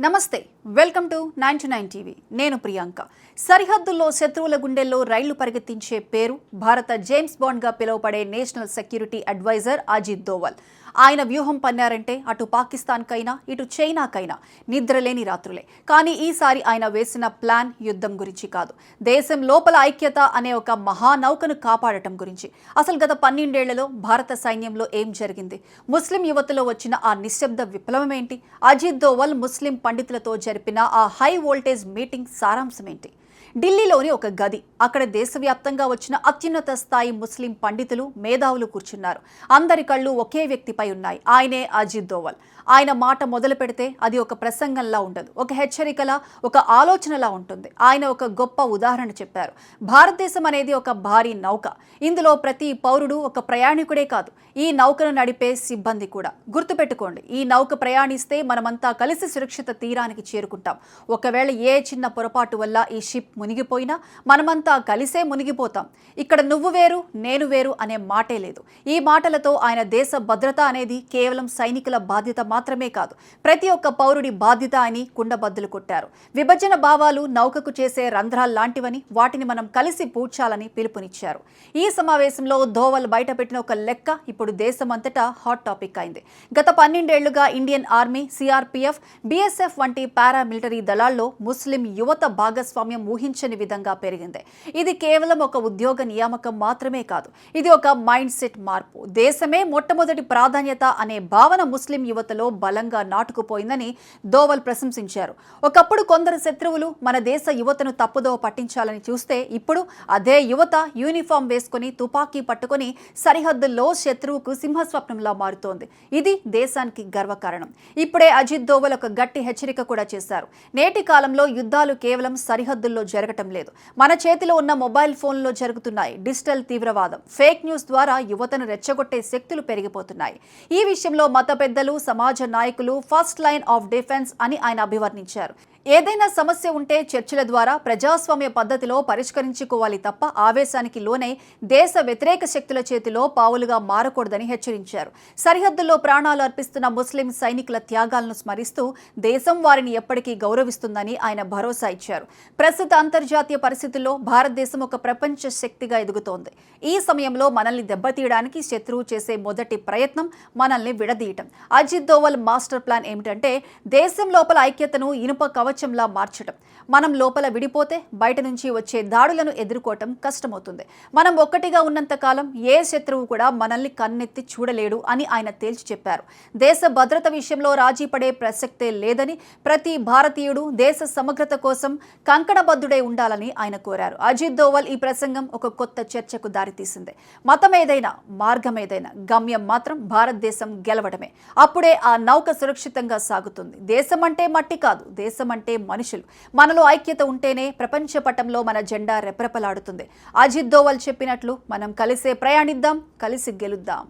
నమస్తే welcome to 99 TV నేను ప్రియాంక సరిహద్దుల్లో శత్రువుల గుండెల్లో రైళ్లు పరిగెత్తించే పేరు భారత జేమ్స్ బాండ్ గా పిలువబడే national security adviser Ajit Doval ఆయన వ్యూహం పన్నారంటే అటు పాకిస్తాన్ కైనా ఇటు చైనాకైనా నిద్రలేని రాత్రులే కానీ ఈసారి ఆయన వేసిన ప్లాన్ యుద్ధం గురించి కాదు దేశం లోపల ఐక్యత అనే ఒక మహానౌకను కాపాడటం గురించి అసలు గత 12 ఏళ్లలో భారత సైన్యంలో ఏం జరిగింది ముస్లిం యువతలో వచ్చిన ఆ నిశ్శబ్ద విప్లవం ఏంటి అజిత్ దోవల్ ముస్లిం పండితులతో జరిపిన ఆ హై వోల్టేజ్ మీటింగ్ సారాంశం ఏంటి ఢిల్లీలోని ఒక గది అక్కడ దేశవ్యాప్తంగా వచ్చిన అత్యున్నత స్థాయి ముస్లిం పండితులు మేధావులు కూర్చున్నారు అందరి కళ్ళు ఒకే వ్యక్తిపై ఉన్నాయి ఆయనే అజిత్ దోవల్ ఆయన మాట మొదలు పెడితే అది ఒక ప్రసంగంలా ఉండదు ఒక హెచ్చరికలా ఒక ఆలోచనలా ఉంటుంది ఆయన ఒక గొప్ప ఉదాహరణ చెప్పారు భారతదేశం అనేది ఒక భారీ నౌక ఇందులో ప్రతి పౌరుడు ఒక ప్రయాణికుడే కాదు ఈ నౌకను నడిపే సిబ్బంది కూడా గుర్తుపెట్టుకోండి ఈ నౌక ప్రయాణిస్తే మనమంతా కలిసి సురక్షిత తీరానికి చేరుకుంటాం ఒకవేళ ఏ చిన్న పొరపాటు వల్ల ఈ షిప్ మునిగిపోయినా మనమంతా కలిసే మునిగిపోతాం ఇక్కడ నువ్వు వేరు నేను వేరు అనే మాటే లేదు ఈ మాటలతో ఆయన దేశ భద్రత అనేది కేవలం సైనికుల బాధ్యత మాత్రమే కాదు ప్రతి ఒక్క పౌరుడి బాధ్యత అని కుండబద్దలు కొట్టారు విభజన భావాలు నౌకకు చేసే రంధ్రాలు లాంటివని వాటిని మనం కలిసి పూడ్చాలని పిలుపునిచ్చారు ఈ సమావేశంలో దోవల్ బయటపెట్టిన ఒక లెక్క ఇప్పుడు దేశమంతటా హాట్ టాపిక్ అయింది గత 12 ఏళ్లుగా ఇండియన్ ఆర్మీ సిఆర్పిఎఫ్ బిఎస్ఎఫ్ వంటి పారామిలిటరీ దళాల్లో ముస్లిం యువత భాగస్వామ్యం ఊహించని విధంగా పెరిగింది ఇది కేవలం ఒక ఉద్యోగ నియామకం మాత్రమే కాదు ఇది ఒక మైండ్ సెట్ మార్పు దేశమే మొట్టమొదటి ప్రాధాన్యత అనే భావన ముస్లిం యువతలో బలంగా నాటుకుపోయిందని దోవల్ ప్రశంసించారు ఒకప్పుడు కొందరు శత్రువులు మన దేశ యువతను తప్పుదోవ పట్టించాలని చూస్తే ఇప్పుడు అదే యువత యూనిఫామ్ వేసుకుని తుపాకీ పట్టుకుని సరిహద్దుల్లో శత్రువుకు సింహస్వప్నంలా మారుతోంది ఇది దేశానికి గర్వకారణం ఇప్పుడే అజిత్ దోవల్ ఒక గట్టి హెచ్చరిక కూడా చేశారు నేటి కాలంలో యుద్ధాలు కేవలం సరిహద్దుల్లో జరగటం లేదు మన చేతిలో ఉన్న మొబైల్ ఫోన్లో జరుగుతున్నాయి డిజిటల్ తీవ్రవాదం ఫేక్ న్యూస్ ద్వారా యువతను రెచ్చగొట్టే శక్తులు పెరిగిపోతున్నాయి ఈ విషయంలో మత పెద్దలు సమాజ నాయకులు ఫస్ట్ లైన్ ఆఫ్ డిఫెన్స్ అని ఆయన అభివర్ణించారు ఏదైనా సమస్య ఉంటే చర్చల ద్వారా ప్రజాస్వామ్య పద్ధతిలో పరిష్కరించుకోవాలి తప్ప ఆవేశానికి లోనై దేశ వ్యతిరేక శక్తుల చేతిలో పావులుగా మారకూడదని హెచ్చరించారు సరిహద్దుల్లో ప్రాణాలు అర్పిస్తున్న ముస్లిం సైనికుల త్యాగాలను స్మరిస్తూ దేశం వారిని ఎప్పటికీ గౌరవిస్తుందని ఆయన భరోసా ఇచ్చారు ప్రస్తుత అంతర్జాతీయ పరిస్థితుల్లో భారతదేశం ఒక ప్రపంచ శక్తిగా ఎదుగుతోంది ఈ సమయంలో మనల్ని దెబ్బతీయడానికి శత్రువు చేసే మొదటి ప్రయత్నం మనల్ని విడదీయటం అజిత్ దోవల్ మాస్టర్ ప్లాన్ ఏమిటంటే దేశం లోపల ఐక్యతను ఇనుప కవచంలా మార్చడం మనం లోపల విడిపోతే బయట నుంచి వచ్చే దాడులను ఎదుర్కోవటం కష్టమవుతుంది మనం ఒక్కటిగా ఉన్నంత కాలం ఏ శత్రువు కూడా మనల్ని కన్నెత్తి చూడలేడు అని ఆయన తేల్చి చెప్పారు దేశ భద్రత విషయంలో రాజీ పడే ప్రసక్తే లేదని ప్రతి భారతీయుడు దేశ సమగ్రత కోసం కంకణబద్ధుడై ఉండాలని ఆయన కోరారు అజిత్ దోవల్ ఈ ప్రసంగం ఒక కొత్త చర్చకు దారితీసింది మతం ఏదైనా మార్గం ఏదైనా గమ్యం మాత్రం భారతదేశం గెలవడమే అప్పుడే ఆ నౌక సురక్షితంగా సాగుతుంది దేశం అంటే మట్టి కాదు దేశం అంటే మనుషులు మనలో ఐక్యత ఉంటేనే ప్రపంచ పటంలో మన జెండా రెపరెపలాడుతుంది అజిత్ దోవల్ చెప్పినట్లు మనం కలిసే ప్రయాణిద్దాం కలిసి గెలుద్దాం